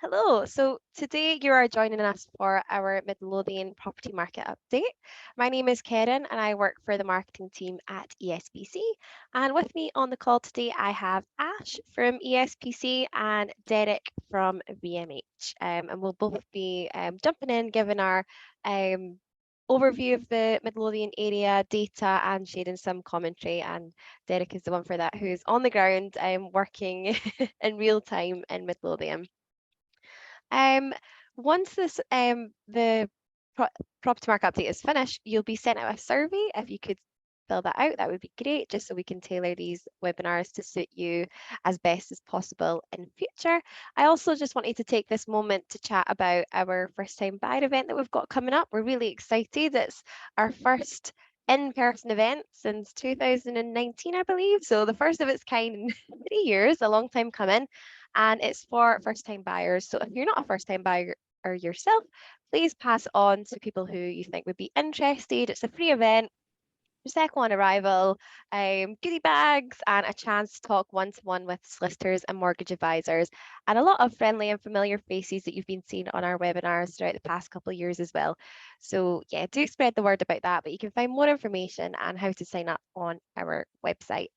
Hello. So today you are joining us for our Midlothian property market update. My name is Karen and I work for the marketing team at ESPC. And with me on the call today, I have Ash from ESPC and Derek from VMH. And we'll both be jumping in, giving our um, overview of the Midlothian area data and sharing some commentary. And Derek is the one for that who's on the ground working in real time in Midlothian. Um, once the pro property market update is finished, you'll be sent out a survey. If you could fill that out, that would be great, just so we can tailor these webinars to suit you as best as possible in future. I also just wanted to take this moment to chat about our first time buyer event that we've got coming up. We're really excited. It's our first in-person event since 2019, I believe. So the first of its kind in 3 years, a long time coming, and it's for first-time buyers. So if you're not a first-time buyer or yourself, please pass it on to people who you think would be interested. It's a free event, second on arrival, goodie bags, and a chance to talk one-to-one with solicitors and mortgage advisors, and a lot of friendly and familiar faces that you've been seeing on our webinars throughout the past couple of years as well. So yeah, do spread the word about that, but you can find more information and how to sign up on our website.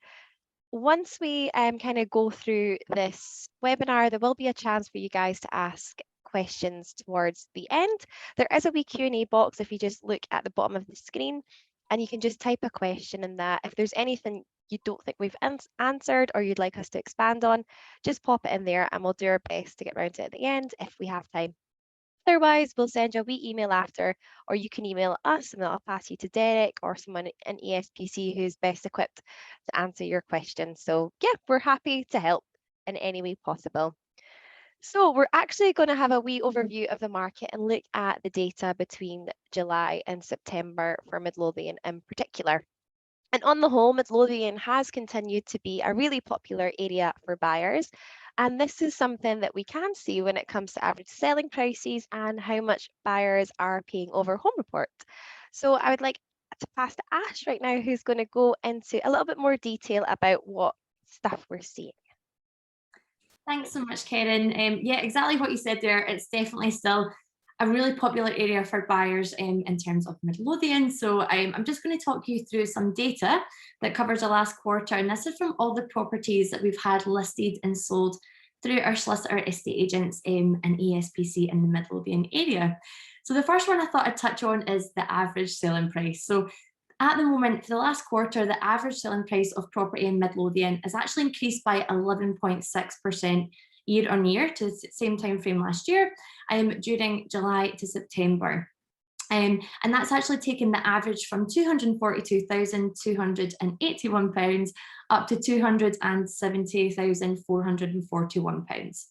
Once we kind of go through this webinar, there will be a chance for you guys to ask questions towards the end. There is a wee Q&A box if you just look at the bottom of the screen, and you can just type a question in that. If there's anything you don't think we've answered or you'd like us to expand on, just pop it in there and we'll do our best to get around to it at the end if we have time. Otherwise, we'll send you a wee email after, or you can email us and I'll pass you to Derek or someone in ESPC who's best equipped to answer your questions. So yeah, we're happy to help in any way possible. So we're actually going to have a wee overview of the market and look at the data between July and September for Midlothian in particular. And on the whole, Midlothian has continued to be a really popular area for buyers. And this is something that we can see when it comes to average selling prices and how much buyers are paying over home report. So I would like to pass to Ash right now, who's going to go into a little bit more detail about what stuff we're seeing. Thanks so much, Karen. Yeah, exactly what you said there. It's definitely still a really popular area for buyers in terms of Midlothian. So I'm just going to talk you through some data that covers the last quarter. And this is from all the properties that we've had listed and sold through our solicitor estate agents and ESPC in the Midlothian area. So the first one I thought I'd touch on is the average selling price. So at the moment, for the last quarter, the average selling price of property in Midlothian has actually increased by 11.6% year on year to the same time frame last year, during July to September. And that's actually taken the average from £242,281 up to £270,441.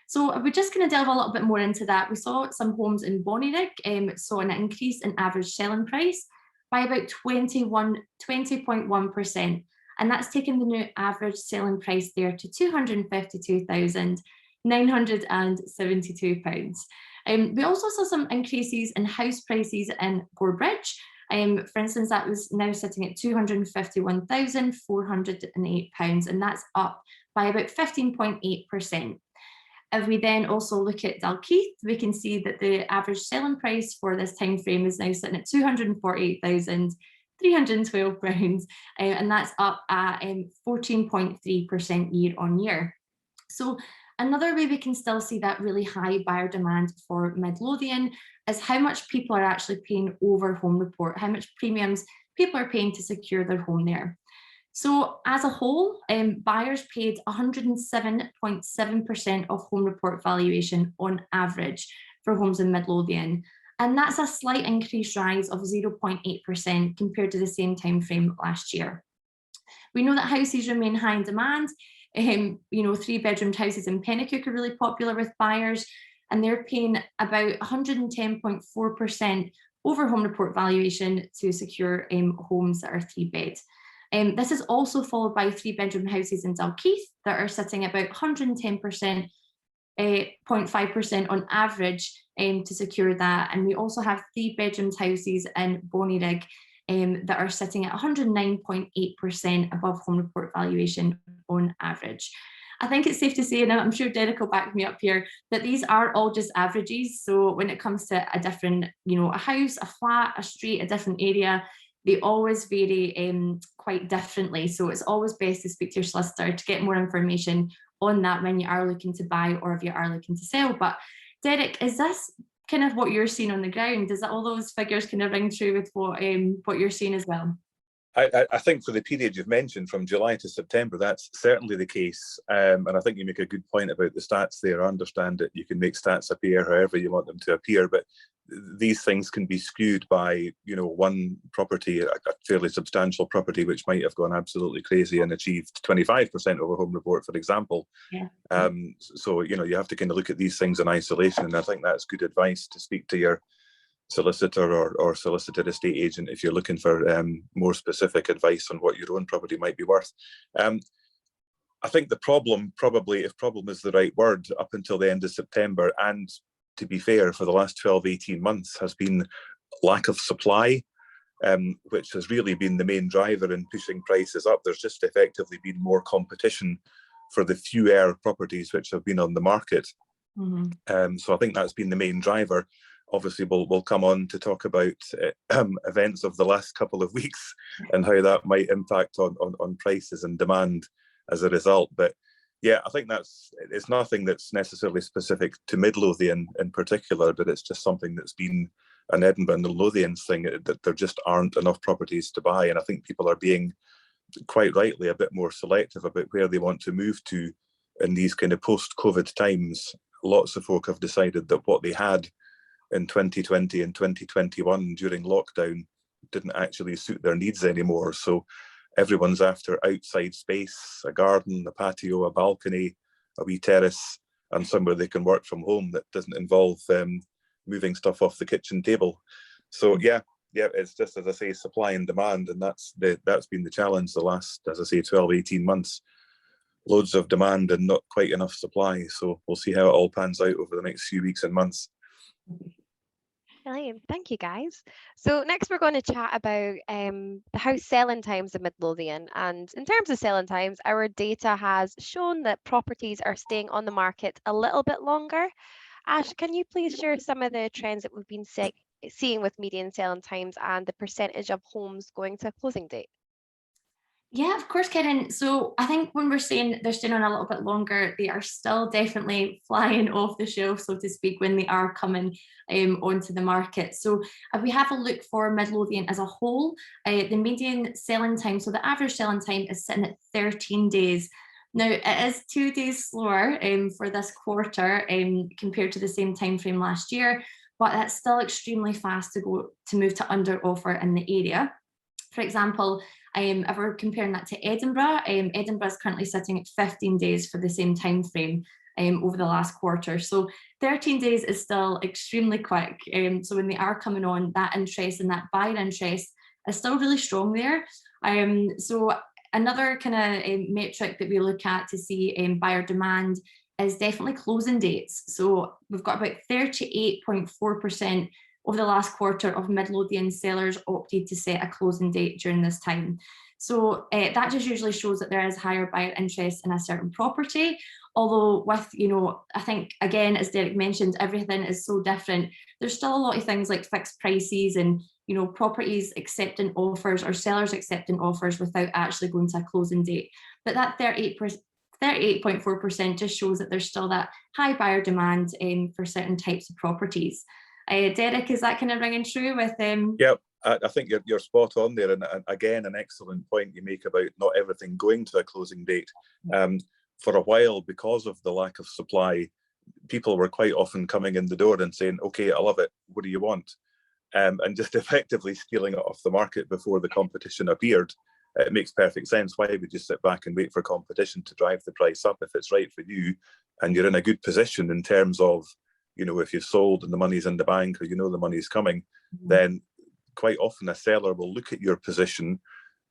So we're just going to delve a little bit more into that. We saw some homes in Bonnyrigg saw an increase in average selling price by about 20.1%. And that's taken the new average selling price there to £252,972. We also saw some increases in house prices in Gorebridge. For instance, that was now sitting at £251,408, and that's up by about 15.8%. If we then also look at Dalkeith, we can see that the average selling price for this time frame is now sitting at £248,312, and that's up at 14.3% year on year. So another way we can still see that really high buyer demand for Midlothian is how much people are actually paying over home report, how much premiums people are paying to secure their home there. So as a whole, buyers paid 107.7% of home report valuation on average for homes in Midlothian. And that's a slight increased rise of 0.8% compared to the same time frame last year. We know that houses remain high in demand. Three-bedroomed houses in Penicuik are really popular with buyers, and they're paying about 110.4% over home report valuation to secure homes that are three-bed. This is also followed by three-bedroom houses in Dalkeith that are sitting about 110.5% on average to secure that. And we also have three-bedroom houses in Bonnyrigg that are sitting at 109.8% above home report valuation on average. I think it's safe to say, and I'm sure Derek will back me up here, that these are all just averages. So when it comes to a different, a house, a flat, a street, a different area, they always vary quite differently. So it's always best to speak to your solicitor to get more information on that when you are looking to buy or if you are looking to sell. But Derek, is this kind of what you're seeing on the ground? Does that all those figures kind of ring true with what you're seeing as well? I think for the period you've mentioned, from July to September, that's certainly the case. And I think you make a good point about the stats there. I understand that you can make stats appear however you want them to appear, but these things can be skewed by, one property, a fairly substantial property, which might have gone absolutely crazy and achieved 25% over home report, for example. Yeah. So, you have to kind of look at these things in isolation. And I think that's good advice to speak to your solicitor or solicitor estate agent if you're looking for more specific advice on what your own property might be worth. I think the problem, probably, if problem is the right word, up until the end of September, and to be fair, for the last 12, 18 months, has been lack of supply, which has really been the main driver in pushing prices up. There's just effectively been more competition for the fewer properties which have been on the market. Mm-hmm. So I think that's been the main driver. Obviously, we'll come on to talk about events of the last couple of weeks and how that might impact on prices and demand as a result. But yeah, I think it's nothing that's necessarily specific to Midlothian in particular, but it's just something that's been an Edinburgh and Lothian thing, that there just aren't enough properties to buy. And I think people are being, quite rightly, a bit more selective about where they want to move to in these kind of post-COVID times. Lots of folk have decided that what they had in 2020 and 2021 during lockdown didn't actually suit their needs anymore. So everyone's after outside space, a garden, a patio, a balcony, a wee terrace, and somewhere they can work from home that doesn't involve moving stuff off the kitchen table. So yeah, it's just, as I say, supply and demand, and that's been the challenge the last, as I say, 12, 18 months. Loads of demand and not quite enough supply. So we'll see how it all pans out over the next few weeks and months. Brilliant. Thank you, guys. So next we're going to chat about the house selling times in Midlothian. And in terms of selling times, our data has shown that properties are staying on the market a little bit longer. Ash, can you please share some of the trends that we've been seeing with median selling times and the percentage of homes going to a closing date? Yeah, of course, Karen. So I think when we're saying they're staying on a little bit longer, they are still definitely flying off the shelf, so to speak, when they are coming onto the market. So if we have a look for Midlothian as a whole, the median selling time, so the average selling time is sitting at 13 days. Now, it is 2 days slower for this quarter compared to the same time frame last year, but that's still extremely fast to move to under offer in the area. For example, if we're comparing that to Edinburgh, Edinburgh is currently sitting at 15 days for the same time frame over the last quarter. So 13 days is still extremely quick. So when they are coming on, that interest and that buyer interest is still really strong there. So another kind of metric that we look at to see buyer demand is definitely closing dates. So we've got about 38.4% over the last quarter of Midlothian sellers opted to set a closing date during this time. So that just usually shows that there is higher buyer interest in a certain property. Although with, I think, again, as Derek mentioned, everything is so different. There's still a lot of things like fixed prices and, properties accepting offers or sellers accepting offers without actually going to a closing date. But that 38.4% just shows that there's still that high buyer demand for certain types of properties. Derek, is that kind of ringing true with them? Yeah, I think you're spot on there. And again, an excellent point you make about not everything going to a closing date. For a while, because of the lack of supply, people were quite often coming in the door and saying, okay, I love it, what do you want? And just effectively stealing it off the market before the competition appeared. It makes perfect sense. Why would you sit back and wait for competition to drive the price up if it's right for you and you're in a good position in terms of, if you've sold and the money's in the bank or the money's coming, then quite often a seller will look at your position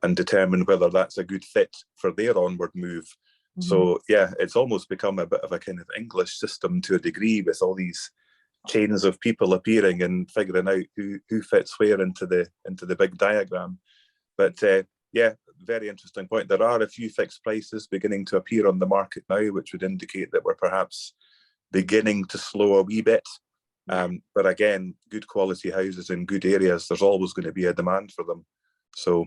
and determine whether that's a good fit for their onward move. So yeah, it's almost become a bit of a kind of English system to a degree, with all these chains of people appearing and figuring out who fits where into the big diagram. But yeah, very interesting point. There are a few fixed prices beginning to appear on the market now, which would indicate that we're perhaps beginning to slow a wee bit. But again, good quality houses in good areas, there's always going to be a demand for them. So,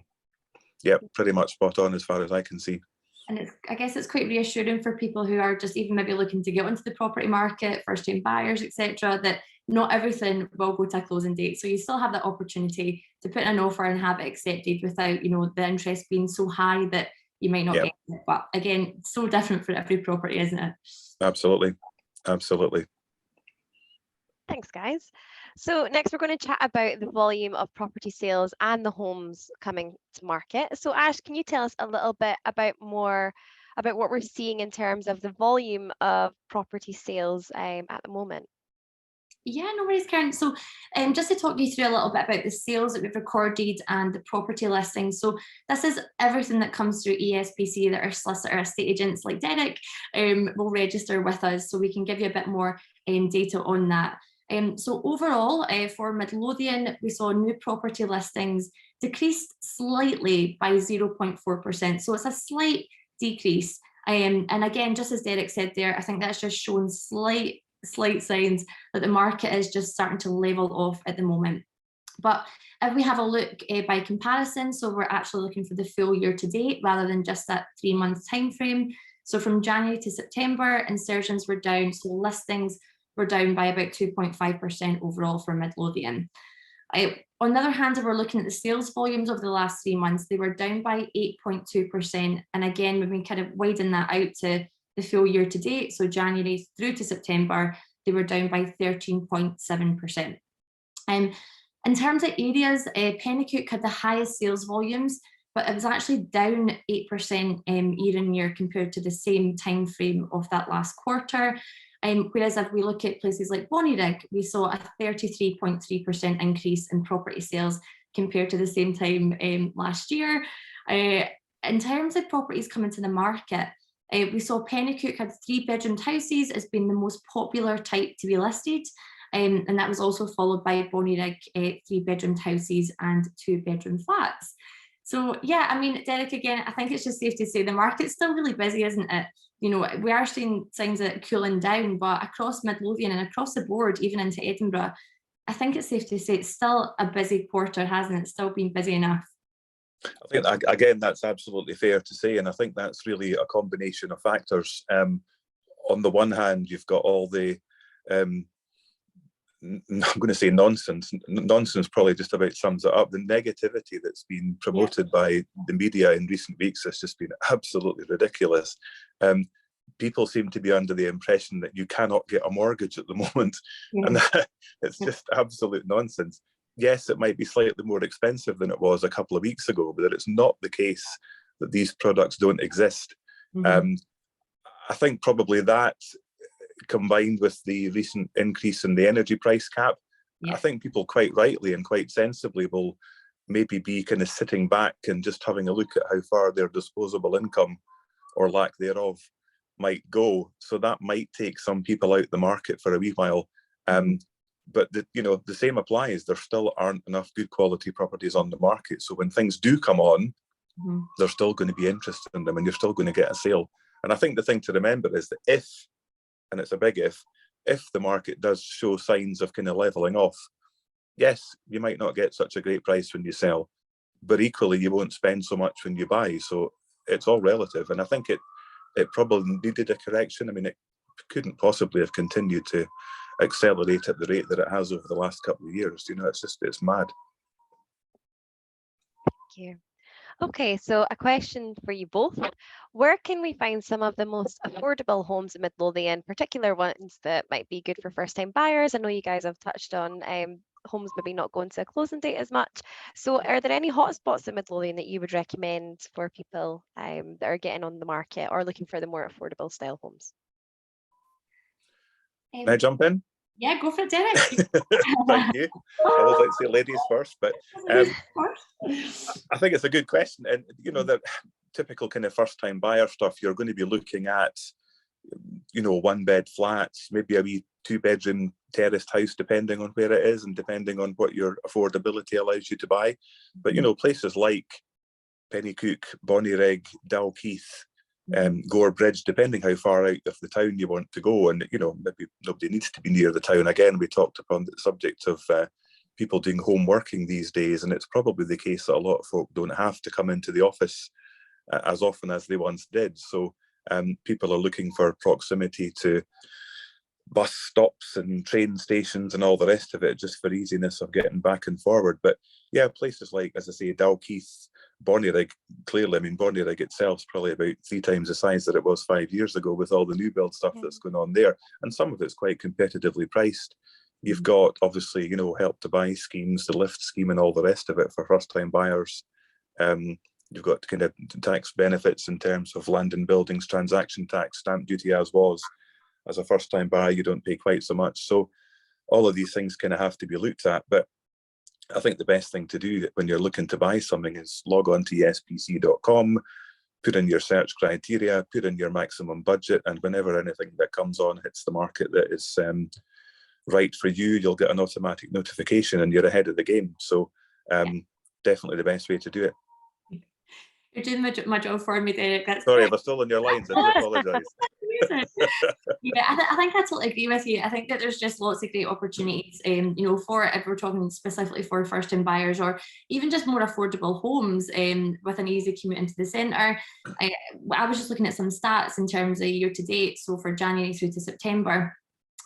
yeah, pretty much spot on as far as I can see. And I guess it's quite reassuring for people who are just even maybe looking to get into the property market, first-time buyers, etc., that not everything will go to a closing date. So you still have the opportunity to put in an offer and have it accepted without, you know, the interest being so high that you might not get it. But again, it's so different for every property, isn't it? Absolutely. Absolutely. Thanks, guys. So next we're going to chat about the volume of property sales and the homes coming to market. So Ash, can you tell us a little bit about what we're seeing in terms of the volume of property sales at the moment? Yeah, no worries, Karen. So just to talk you through a little bit about the sales that we've recorded and the property listings. So this is everything that comes through ESPC that our solicitor estate agents like Derek will register with us, so we can give you a bit more data on that. So overall, for Midlothian, we saw new property listings decreased slightly by 0.4%. So it's a slight decrease. And again, just as Derek said there, I think that's just shown slight signs that the market is just starting to level off at the moment. But if we have a look by comparison, so we're actually looking for the full year to date rather than just that 3-month time frame. So from January to September, insertions were down, so listings were down by about 2.5% overall for Midlothian. On the other hand, if we're looking at the sales volumes over the last 3 months, they were down by 8.2%. And again, when we kind of widen that out to the full year to date, so January through to September, they were down by 13.7%. In terms of areas, Penicuik had the highest sales volumes, but it was actually down 8% year on year compared to the same time frame of that last quarter. Whereas if we look at places like Bonnyrigg, we saw a 33.3% increase in property sales compared to the same time last year. In terms of properties coming to the market, we saw Penicuik had 3-bedroomed houses as being the most popular type to be listed. And that was also followed by Bonnyrigg 3-bedroomed houses and 2-bedroom flats. So yeah, I mean, Derek, again, I think it's just safe to say the market's still really busy, isn't it? You know, we are seeing signs of it cooling down, but across Midlothian and across the board, even into Edinburgh, I think it's safe to say it's still a busy quarter, hasn't it? It's still been busy enough. I think, again, that's absolutely fair to say, and I think that's really a combination of factors. On the one hand, you've got all the, I'm going to say nonsense. Nonsense probably just about sums it up. The negativity that's been promoted by the media in recent weeks has just been absolutely ridiculous. People seem to be under the impression that you cannot get a mortgage at the moment, and it's just absolute nonsense. Yes, it might be slightly more expensive than it was a couple of weeks ago, but it's not the case that these products don't exist. I think probably that, combined with the recent increase in the energy price cap, I think people quite rightly and quite sensibly will maybe be kind of sitting back and just having a look at how far their disposable income or lack thereof might go. So that might take some people out the market for a wee while. But the same applies. There still aren't enough good quality properties on the market. So when things do come on, there's still going to be interest in them and you're still going to get a sale. And I think the thing to remember is that if, and it's a big if the market does show signs of kind of leveling off, yes, you might not get such a great price when you sell, but equally you won't spend so much when you buy. So it's all relative. And I think it probably needed a correction. I mean, it couldn't possibly have continued to accelerate at the rate that it has over the last couple of years. It's mad. Thank you. Okay, so a question for you both. Where can we find some of the most affordable homes in Midlothian, particular ones that might be good for first-time buyers? I know you guys have touched on homes maybe not going to a closing date as much. So are there any hotspots in Midlothian that you would recommend for people that are getting on the market or looking for the more affordable style homes? Can I jump in? Yeah, go for it, Derek. Thank you. I always like to say ladies first, but I think it's a good question. And the typical kind of first-time buyer stuff, you're going to be looking at, 1-bed flats, maybe a wee 2-bedroom terraced house, depending on where it is and depending on what your affordability allows you to buy. But places like Pennycook, Bonnyrigg, Dalkeith, Gore Bridge, depending how far out of the town you want to go. And, you know, maybe nobody needs to be near the town. Again, we talked upon the subject of people doing home working these days, and it's probably the case that a lot of folk don't have to come into the office as often as they once did. So people are looking for proximity to bus stops and train stations and all the rest of it, just for easiness of getting back and forward. But yeah, places like, as I say, Dalkeith, Bonnyrigg, clearly, I mean, Bonnyrigg itself is probably about 3 times the size that it was 5 years ago with all the new build stuff that's going on there. And some of it's quite competitively priced. You've got, obviously, you know, help to buy schemes, the lift scheme and all the rest of it for first-time buyers. You've got kind of tax benefits in terms of land and buildings, transaction tax, stamp duty as was. As a first-time buyer, you don't pay quite so much. So all of these things kind of have to be looked at. But I think the best thing to do when you're looking to buy something is log on to espc.com, put in your search criteria, put in your maximum budget, and whenever anything that comes on hits the market that is right for you, you'll get an automatic notification and you're ahead of the game. So definitely the best way to do it. You're doing my job for me, Derek. That's Sorry, great. if I stole on your lines, I do apologise. Yeah, I think I totally agree with you. I think that there's just lots of great opportunities, you know, for if we're talking specifically for first-time buyers or even just more affordable homes with an easy commute into the centre. I was just looking at some stats in terms of year to date, so for January through to September,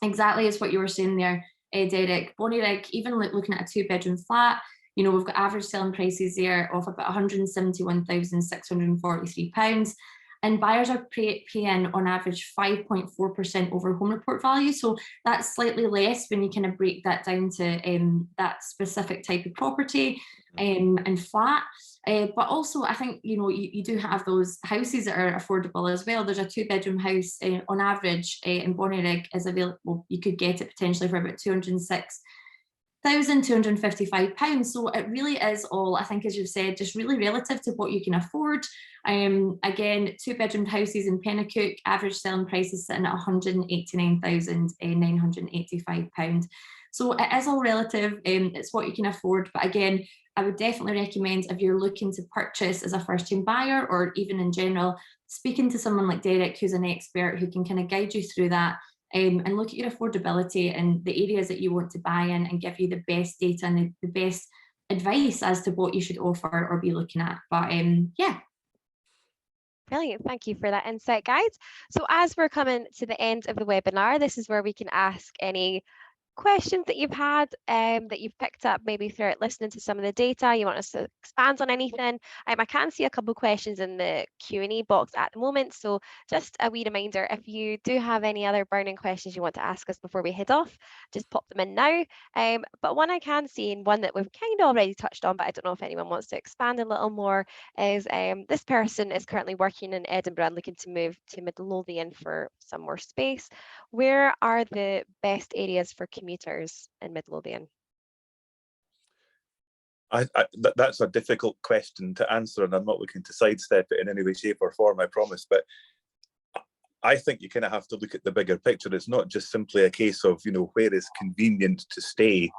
exactly as what you were saying there, Derek. Bonnyrigg, even looking at a 2-bedroom flat, you know, we've got average selling prices there of about £171,643. And buyers are paying on average 5.4% over home report value. So that's slightly less when you kind of break that down to that specific type of property and flat. But also, I think, you know, you do have those houses that are affordable as well. There's a 2-bedroom house on average in Bonnyrigg is available. You could get it potentially for about £206,255. So it really is all, I think, as you've said, just really relative to what you can afford. Again, 2-bedroom houses in Pennycook, average selling price is sitting at £189,985. So it is all relative. It's what you can afford. But again, I would definitely recommend, if you're looking to purchase as a first-time buyer or even in general, speaking to someone like Derek, who's an expert who can kind of guide you through that. And look at your affordability and the areas that you want to buy in and give you the best data and the best advice as to what you should offer or be looking at. But yeah. Brilliant. Thank you for that insight, guys. So as we're coming to the end of the webinar, this is where we can ask any questions that you've had that you've picked up maybe throughout listening to some of the data. You want us to expand on anything? I can see a couple of questions in the Q&A box at the moment, so just a wee reminder, if you do have any other burning questions you want to ask us before we head off, just pop them in now. But one I can see, and one that we've kind of already touched on, but I don't know if anyone wants to expand a little more, is this person is currently working in Edinburgh and looking to move to Midlothian for some more space. Where are the best areas for commuters in Midlothian? That's a difficult question to answer, and I'm not looking to sidestep it in any way, shape or form, I promise. But I think you kind of have to look at the bigger picture. It's not just simply a case of, you know, where is convenient to stay.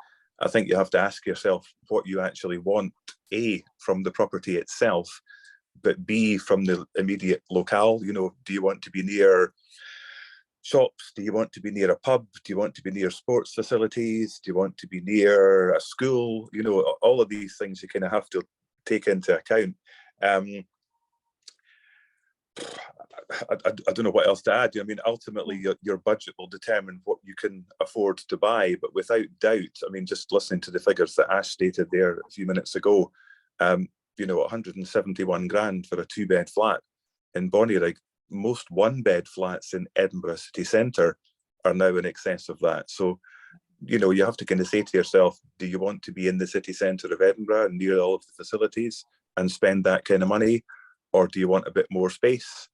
I think you have to ask yourself what you actually want, A, from the property itself, but B, from the immediate locale. You know, do you want to be near shops? Do you want to be near a pub? Do you want to be near sports facilities? Do you want to be near a school? You know, all of these things you kind of have to take into account. I don't know what else to add. I mean, ultimately, your budget will determine what you can afford to buy. But without doubt, I mean, just listening to the figures that Ash stated there a few minutes ago, you know, 171 grand for a 2-bed flat in Bonnyrigg. Most 1-bed flats in Edinburgh city centre are now in excess of that. So, you know, you have to kind of say to yourself, do you want to be in the city centre of Edinburgh and near all of the facilities and spend that kind of money? Or do you want a bit more space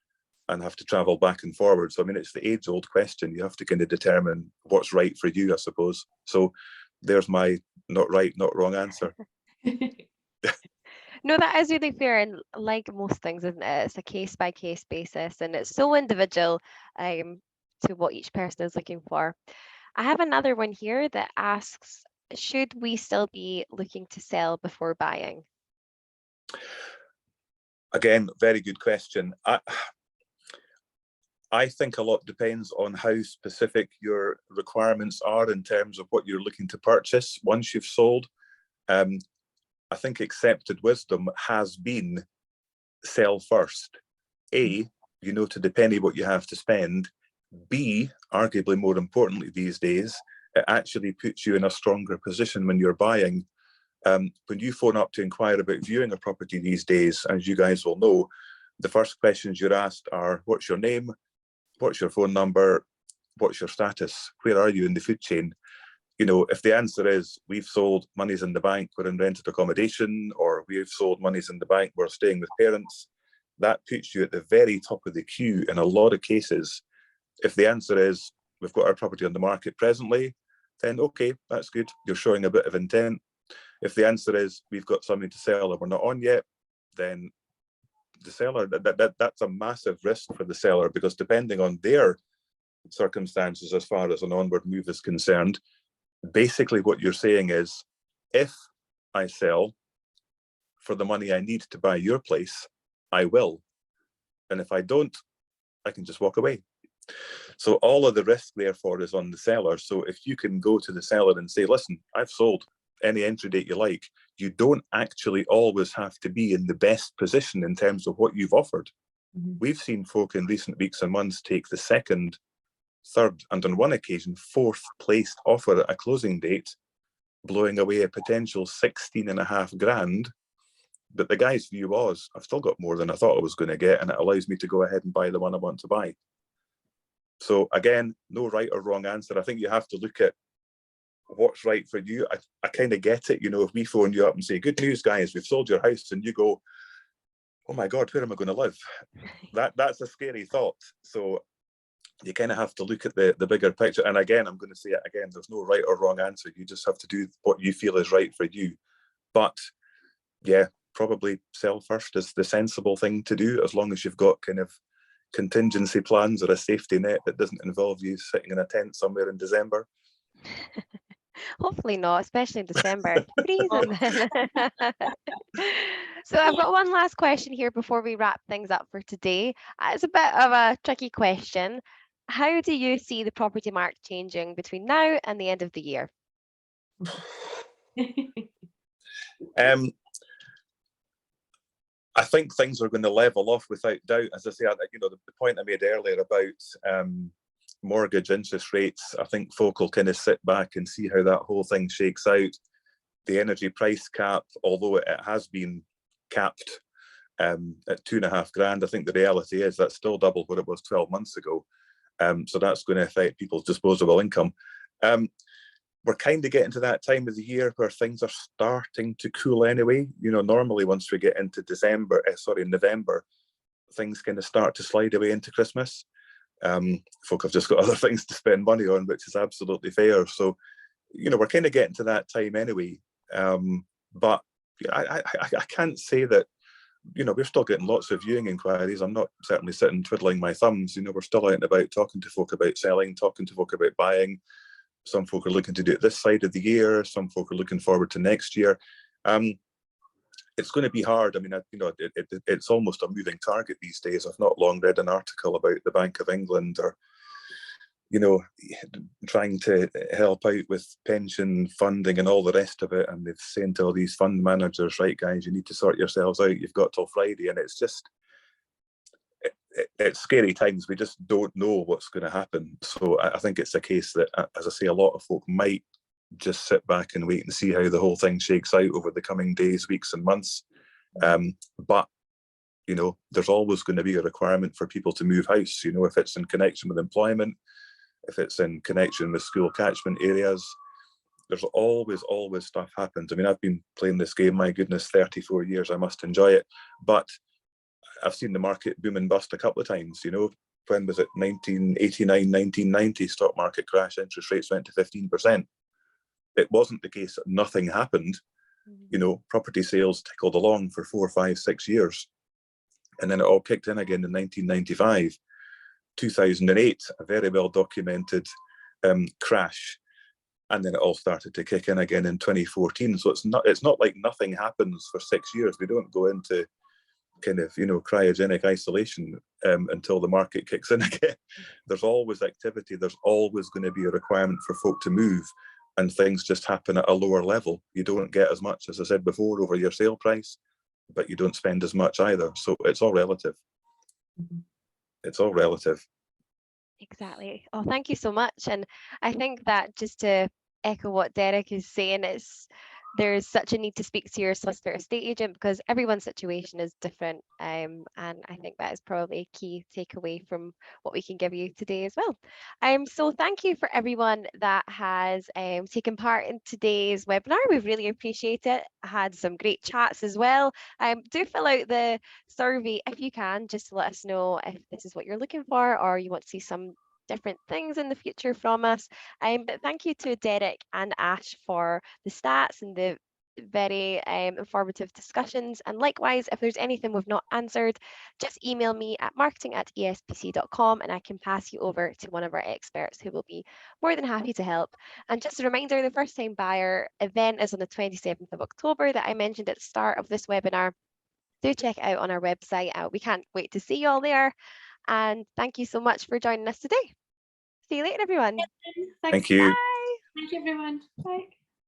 and have to travel back and forward? So, I mean, it's the age-old question. You have to kind of determine what's right for you, I suppose. So there's my not right, not wrong answer. No, that is really fair, and like most things, isn't it? It's a case-by-case basis, and it's so individual to what each person is looking for. I have another one here that asks, should we still be looking to sell before buying? Again, very good question. I think a lot depends on how specific your requirements are in terms of what you're looking to purchase once you've sold. I think accepted wisdom has been sell first. A, you know to the penny what you have to spend. B, arguably more importantly these days, it actually puts you in a stronger position when you're buying. When you phone up to inquire about viewing a property these days, as you guys will know, the first questions you're asked are, what's your name? What's your phone number? What's your status? Where are you in the food chain? You know, if the answer is we've sold, money's in the bank, we're in rented accommodation, or we've sold, money's in the bank, we're staying with parents, that puts you at the very top of the queue in a lot of cases. If the answer is we've got our property on the market presently, then okay, that's good. You're showing a bit of intent. If the answer is we've got something to sell and we're not on yet, then the seller, that's a massive risk for the seller, because depending on their circumstances as far as an onward move is concerned, basically what you're saying is, if I sell for the money I need to buy your place, I will. And if I don't, I can just walk away. So all of the risk, therefore, is on the seller. So if you can go to the seller and say, listen, I've sold, any entry date you like, you don't actually always have to be in the best position in terms of what you've offered. Mm-hmm. We've seen folk in recent weeks and months take the second, third, and on one occasion, fourth placed offer at a closing date, blowing away a potential 16.5 grand. But the guy's view was, I've still got more than I thought I was going to get, and it allows me to go ahead and buy the one I want to buy. So again, no right or wrong answer. I think you have to look at what's right for you. I kind of get it. You know, if we phone you up and say, good news, guys, we've sold your house, and you go, oh my God, where am I going to live? That's a scary thought. So you kind of have to look at the bigger picture. And again, I'm going to say it again, there's no right or wrong answer. You just have to do what you feel is right for you. But yeah, probably sell first is the sensible thing to do, as long as you've got kind of contingency plans or a safety net that doesn't involve you sitting in a tent somewhere in December. Hopefully not, especially in December. Freezing. So I've got one last question here before we wrap things up for today. It's a bit of a tricky question. How do you see the property market changing between now and the end of the year? I think things are going to level off without doubt. As I say, you know, the point I made earlier about mortgage interest rates, I think folk will kind of sit back and see how that whole thing shakes out. The energy price cap, although it has been capped at 2.5 grand, I think the reality is that's still double what it was 12 months ago. So that's going to affect people's disposable income. We're kind of getting to that time of the year where things are starting to cool anyway. You know, normally once we get into November, things kind of start to slide away into Christmas. Folk have just got other things to spend money on, which is absolutely fair. So, you know, we're kind of getting to that time anyway. But I can't say that, you know, we're still getting lots of viewing inquiries. I'm not certainly sitting twiddling my thumbs. You know, we're still out and about talking to folk about selling, talking to folk about buying. Some folk are looking to do it this side of the year. Some folk are looking forward to next year. It's going to be hard. I mean, you know, it's almost a moving target these days. I've not long read an article about the Bank of England, or, you know, trying to help out with pension funding and all the rest of it. And they've saying to all these fund managers, right, guys, you need to sort yourselves out. You've got till Friday. And it's just, it's scary times. We just don't know what's going to happen. So I think it's a case that, as I say, a lot of folk might just sit back and wait and see how the whole thing shakes out over the coming days, weeks and months. But, you know, there's always going to be a requirement for people to move house, you know, if it's in connection with employment, if it's in connection with school catchment areas. There's always stuff happens. I mean, I've been playing this game, my goodness, 34 years. I must enjoy it. But I've seen the market boom and bust a couple of times, you know. When was it? 1989, 1990, stock market crash, interest rates went to 15%. It wasn't the case that nothing happened. You know, property sales tickled along for 4, 5, 6 years. And then it all kicked in again in 1995. 2008, a very well documented crash. And then it all started to kick in again in 2014. So it's not like nothing happens for 6 years. We don't go into kind of, cryogenic isolation until the market kicks in again. There's always activity. There's always going to be a requirement for folk to move, and things just happen at a lower level. You don't get as much, as I said before, over your sale price, but you don't spend as much either. So it's all relative. It's all relative. Exactly. Oh, thank you so much. And I think that, just to echo what Derek is saying, there's such a need to speak to your solicitor estate agent, because everyone's situation is different. And I think that is probably a key takeaway from what we can give you today as well. So thank you for everyone that has taken part in today's webinar. We really appreciate it. I had some great chats as well. Do fill out the survey if you can, just to let us know if this is what you're looking for, or you want to see some different things in the future from us. But thank you to Derek and Ash for the stats and the very informative discussions. And likewise, if there's anything we've not answered, just email me at marketing@espc.com and I can pass you over to one of our experts who will be more than happy to help. And just a reminder, the first time buyer event is on the 27th of October that I mentioned at the start of this webinar. Do check it out on our website. We can't wait to see you all there. And thank you so much for joining us today. See you later, everyone. Thanks. Thank you. Bye. Thank you, everyone. Bye.